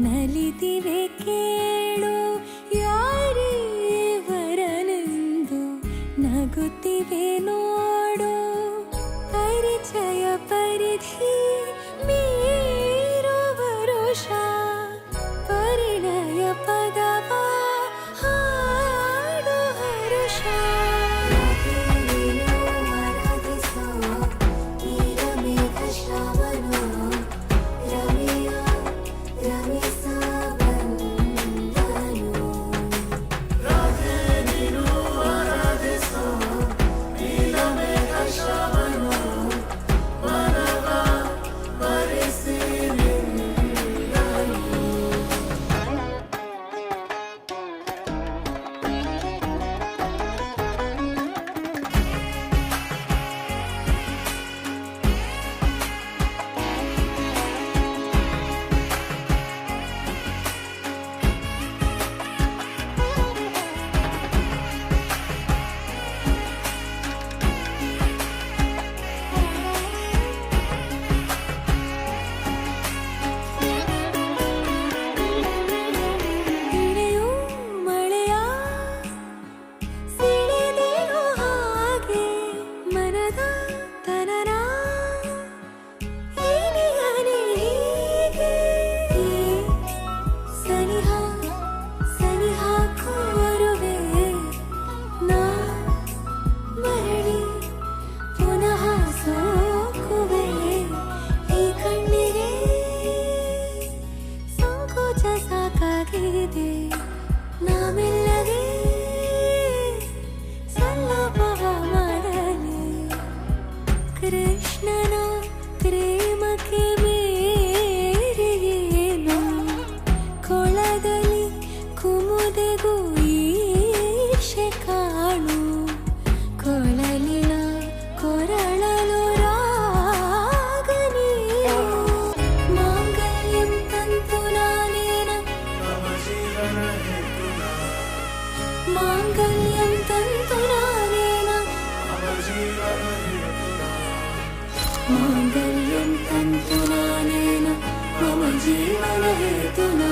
ನಲಿದಿವೆ ಕೇಳು ಯಾರೀವರನೆಂದು ನಗುತ್ತಿವೆ ನೋಡು ಪರಿಚಯ ಪರಿಧಿ ಮೀರು ವರುಷ ಪರಿಣಯ ಪದವ ಹಾಡು ಹರುಷ ನಾಮೆಲ್ಲದೆ ಸಲ್ಲಭವ ಮಾಡಲಿ ಕೃಷ್ಣನ ಪ್ರೇಮಕ್ಕೆ ಮೇರೆಯೇನು ಕೊಳದಲ್ಲಿ ಕುಮುದೆಗೂ ಈಶೆ ಕಾಣು ಕೊಳಲಿನ ಕೊರಳಲು ರಾಗನೇ ಮಾಂಗಲ್ಯಂ ತಂತು ನಾನೇನ ಮಾಂಗಲ್ಯಂ ತಂತು ನಾನೇನ ಮಾಂಗಲ್ಯಂ ತಂತು ನಾನೇನ ಮಮ ಜೀವನ ಹೇತುನಾ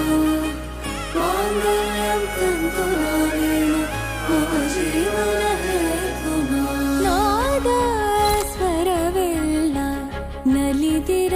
ಮಾಂಗಲ್ಯಂ ತಂತು ನಾನೇನ ಮಮ ಜೀವನ ಹೇತುನಾ ನಾದ ಸ್ವರವೆಲ್ಲ ನಲಿದಿರ